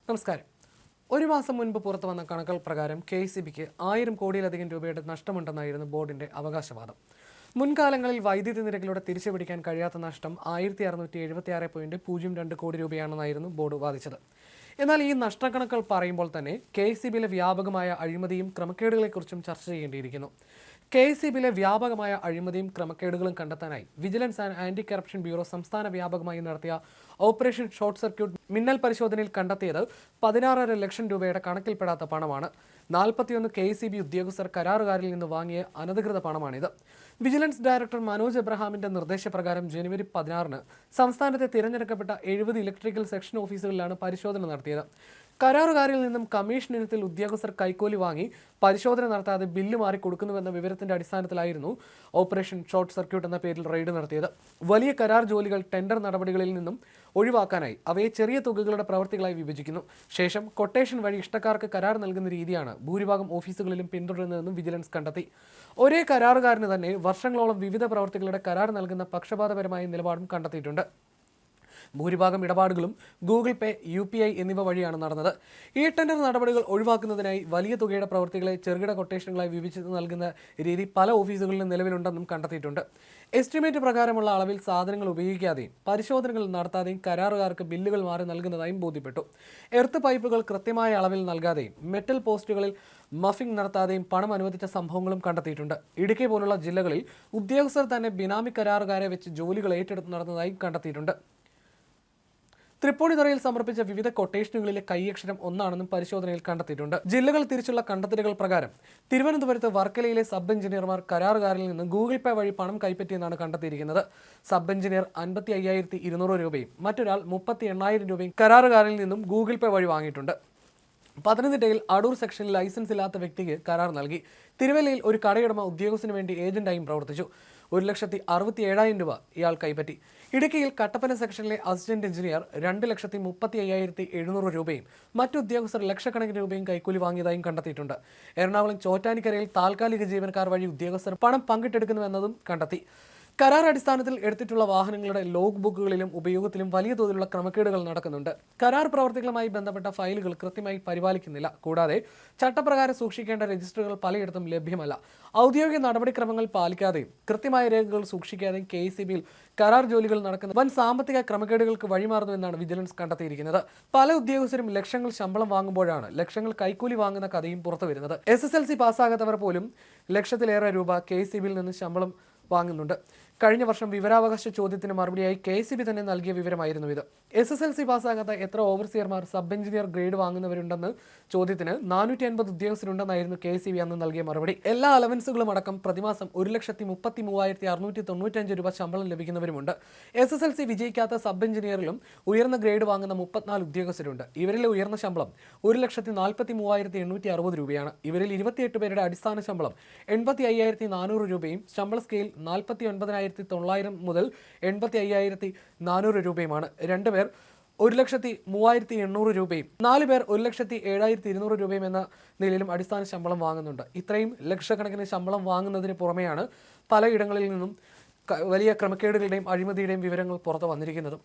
നമസ്കാരം. ഒരു മാസം മുൻപ് പുറത്തു വന്ന കണക്കുകൾ പ്രകാരം KCBക്ക് 1000 കോടിയിലധികം രൂപയുടെ നഷ്ടമുണ്ടെന്നായിരുന്നു ബോർഡിന്റെ അവകാശവാദം. മുൻകാലങ്ങളിൽ വൈദ്യുതി നിരക്കിലൂടെ തിരിച്ചുപിടിക്കാൻ കഴിയാത്ത നഷ്ടം 1676.02 കോടി രൂപയാണെന്നായിരുന്നു ബോർഡ് വാദിച്ചത്. എന്നാൽ ഈ നഷ്ടക്കണക്കുകൾ പറയുമ്പോൾ തന്നെ KCBയിലെ വ്യാപകമായ അഴിമതിയും ക്രമക്കേടുകളെക്കുറിച്ചും ചർച്ച ചെയ്യേണ്ടിയിരിക്കുന്നു. KCBയിലെ വ്യാപകമായ അഴിമതിയും ക്രമക്കേടുകളും കണ്ടെത്താനായി vigilance and anti corruption bureau സംസ്ഥാന വ്യാപകമായി നടത്തിയ ഓപ്പറേഷൻ ഷോർട്ട് സർക്യൂട്ട് മിന്നൽ പരിശോധനയിൽ കണ്ടെത്തിയത് 16.5 ലക്ഷം രൂപയുടെ കണക്കിൽപ്പെടാത്ത പണമാണ്. 41 KCB ഉദ്യോഗസ്ഥർ കരാറുകാരിൽ നിന്ന് വാങ്ങിയ അനധികൃത പണമാണിത്. വിജിലൻസ് ഡയറക്ടർ മനോജ് എബ്രഹാമിന്റെ നിർദ്ദേശപ്രകാരം ജനുവരി 16-ന് സംസ്ഥാനത്തെ തിരഞ്ഞെടുക്കപ്പെട്ട 70 ഇലക്ട്രിക്കൽ സെക്ഷൻ ഓഫീസുകളിലാണ് പരിശോധന നടത്തിയത്. കരാറുകാരിൽ നിന്നും കമ്മീഷൻ ഇനത്തിൽ ഉദ്യോഗസ്ഥർ കൈക്കൂലി വാങ്ങി പരിശോധന നടത്താതെ ബില്ല് മാറി കൊടുക്കുന്നുവെന്ന വിവരത്തിന്റെ അടിസ്ഥാനത്തിലായിരുന്നു ഓപ്പറേഷൻ ഷോർട്ട് സർക്യൂട്ട് എന്ന പേരിൽ റെയ്ഡ് നടത്തിയത്. വലിയ കരാർ ജോലികൾ ടെൻഡർ നടപടികളിൽ നിന്നും ഒഴിവാക്കാനായി അവയെ ചെറിയ തുകകളുടെ പ്രവൃത്തികളായി വിഭജിക്കുന്നു. ശേഷം കൊട്ടേഷൻ വഴി ഇഷ്ടക്കാർക്ക് കരാർ നൽകുന്ന രീതിയാണ് ഭൂരിഭാഗം ഓഫീസുകളിലും പിന്തുടരുന്നതെന്നും വിജിലൻസ് കണ്ടെത്തി. ഒരേ കരാറുകാരന് തന്നെ വർഷങ്ങളോളം വിവിധ പ്രവൃത്തികളുടെ കരാർ നൽകുന്ന പക്ഷപാതപരമായ നിലപാടും കണ്ടെത്തിയിട്ടുണ്ട്. ഭൂരിഭാഗം ഇടപാടുകളും ഗൂഗിൾ പേ, UPI എന്നിവ വഴിയാണ് നടന്നത്. ഈ ടെൻഡർ നടപടികൾ ഒഴിവാക്കുന്നതിനായി വലിയ തുകയുടെ പ്രവൃത്തികളെ ചെറുകിട കൊട്ടേഷനുകളായി വിഭജിച്ച് നൽകുന്ന രീതി പല ഓഫീസുകളിലും നിലവിലുണ്ടെന്നും കണ്ടെത്തിയിട്ടുണ്ട്. എസ്റ്റിമേറ്റ് പ്രകാരമുള്ള അളവിൽ സാധനങ്ങൾ ഉപയോഗിക്കാതെയും പരിശോധനകൾ നടത്താതെയും കരാറുകാർക്ക് ബില്ലുകൾ മാറി നൽകുന്നതായും ബോധ്യപ്പെട്ടു. എർത്ത് പൈപ്പുകൾ കൃത്യമായ അളവിൽ നൽകാതെയും മെറ്റൽ പോസ്റ്റുകളിൽ മഫിംഗ് നടത്താതെയും പണം അനുവദിച്ച സംഭവങ്ങളും കണ്ടെത്തിയിട്ടുണ്ട്. ഇടുക്കി പോലുള്ള ജില്ലകളിൽ ഉദ്യോഗസ്ഥർ തന്നെ ബിനാമി കരാറുകാരെ വെച്ച് ജോലികൾ ഏറ്റെടുത്ത് നടന്നതായും കണ്ടെത്തിയിട്ടുണ്ട്. തൃപ്പൂണിത്തുറയിൽ സമർപ്പിച്ച വിവിധ കൊട്ടേഷനുകളിലെ കൈയക്ഷരം ഒന്നാണെന്നും പരിശോധനയിൽ കണ്ടെത്തിയിട്ടുണ്ട്. ജില്ലകൾ തിരിച്ചുള്ള കണ്ടെത്തലുകൾ പ്രകാരം തിരുവനന്തപുരത്ത് വർക്കലയിലെ സബ് എഞ്ചിനീയർമാർ കരാറുകാരിൽ നിന്ന് ഗൂഗിൾ പേ വഴി പണം കൈപ്പറ്റിയെന്നാണ് കണ്ടെത്തിയിരിക്കുന്നത്. സബ് എഞ്ചിനീയർ 55,200 രൂപയും മറ്റൊരാൾ 38,000 രൂപയും കരാറുകാരിൽ നിന്നും ഗൂഗിൾ പേ വഴി വാങ്ങിയിട്ടുണ്ട്. പത്തനംതിട്ടയിൽ അടൂർ സെക്ഷനിൽ ലൈസൻസ് ഇല്ലാത്ത വ്യക്തിക്ക് കരാർ നൽകി. തിരുവല്ലയിൽ ഒരു കടയുടമ ഉദ്യോഗസ്ഥന് വേണ്ടി ഏജന്റായും പ്രവർത്തിച്ചു. 1,67,000 രൂപ ഇയാൾ കൈപ്പറ്റി. ഇടുക്കിയിൽ കട്ടപ്പന സെക്ഷനിലെ അസിസ്റ്റന്റ് എഞ്ചിനീയർ 2,35,700 രൂപയും മറ്റു ഉദ്യോഗസ്ഥർ ലക്ഷക്കണക്കിന് രൂപയും കൈക്കൂലി വാങ്ങിയതായും കണ്ടെത്തിയിട്ടുണ്ട്. എറണാകുളം ചോറ്റാനിക്കരയിൽ താൽക്കാലിക ജീവനക്കാർ വഴി ഉദ്യോഗസ്ഥർ പണം പങ്കിട്ടെടുക്കുന്നുവെന്നതും കണ്ടെത്തി. കരാർ അടിസ്ഥാനത്തിൽ എടുത്തിട്ടുള്ള വാഹനങ്ങളുടെ ലോഗ് ബുക്കുകളിലും ഉപയോഗത്തിലും വലിയ തോതിലുള്ള ക്രമക്കേടുകൾ നടക്കുന്നുണ്ട്. കരാർ പ്രവർത്തികളുമായി ബന്ധപ്പെട്ട ഫയലുകൾ കൃത്യമായി പരിപാലിക്കുന്നില്ല. കൂടാതെ ചട്ടപ്രകാരം സൂക്ഷിക്കേണ്ട രജിസ്റ്ററുകൾ പലയിടത്തും ലഭ്യമല്ല. ഔദ്യോഗിക നടപടിക്രമങ്ങൾ പാലിക്കാതെയും കൃത്യമായ രേഖകൾ സൂക്ഷിക്കാതെയും KCBയിൽ കരാർ ജോലികൾ നടക്കുന്ന വൻ സാമ്പത്തിക ക്രമക്കേടുകൾക്ക് വഴിമാറുന്നുവെന്നാണ് വിജിലൻസ് കണ്ടെത്തിയിരിക്കുന്നത്. പല ഉദ്യോഗസ്ഥരും ലക്ഷങ്ങൾ ശമ്പളം വാങ്ങുമ്പോഴാണ് ലക്ഷങ്ങൾ കൈക്കൂലി വാങ്ങുന്ന കഥയും പുറത്തുവരുന്നത്. SSLC പാസ്സാകാത്തവർ പോലും ലക്ഷത്തിലേറെ രൂപ KCBയിൽ നിന്ന് ശമ്പളം വാങ്ങുന്നുണ്ട്. കഴിഞ്ഞ വർഷം വിവരാവകാശ ചോദ്യത്തിന് മറുപടിയായി KCB തന്നെ നൽകിയ വിവരമായിരുന്നു ഇത്. SSLC പാസ്സാകാത്ത എത്ര ഓവർസിയർമാർ സബ് എഞ്ചിനീയർ ഗ്രേഡ് വാങ്ങുന്നവരുണ്ടെന്ന് ചോദ്യത്തിന് 450 ഉദ്യോഗസ്ഥരുണ്ടെന്നായിരുന്നു KCB അന്ന് നൽകിയ മറുപടി. എല്ലാ അലവൻസുകളും അടക്കം പ്രതിമാസം 1,33,695 രൂപ ശമ്പളം ലഭിക്കുന്നവരുമുണ്ട്. SSLC വിജയിക്കാത്ത സബ് എഞ്ചിനീയറിലും ഉയർന്ന ഗ്രേഡ് വാങ്ങുന്ന 34 ഉദ്യോഗസ്ഥരുണ്ട്. ഇവരിലെ ഉയർന്ന ശമ്പളം 1,43,860 രൂപയാണ്. ഇവരിൽ 28 പേരുടെ അടിസ്ഥാന ശമ്പളം 85,400 രൂപയും ശമ്പള സ്കെയിൽ 49,900 മുതൽ 85,400 രൂപയുമാണ്. 2 പേർ 1,03,800 രൂപയും 4 പേർ 1,07,200 രൂപയും എന്ന നിലയിലും അടിസ്ഥാന ശമ്പളം വാങ്ങുന്നുണ്ട്. ഇത്രയും ലക്ഷക്കണക്കിന് ശമ്പളം വാങ്ങുന്നതിന് പുറമെയാണ് പലയിടങ്ങളിൽ നിന്നും വലിയ ക്രമക്കേടുകളുടെയും അഴിമതിയുടെയും വിവരങ്ങൾ പുറത്തു വന്നിരിക്കുന്നത്.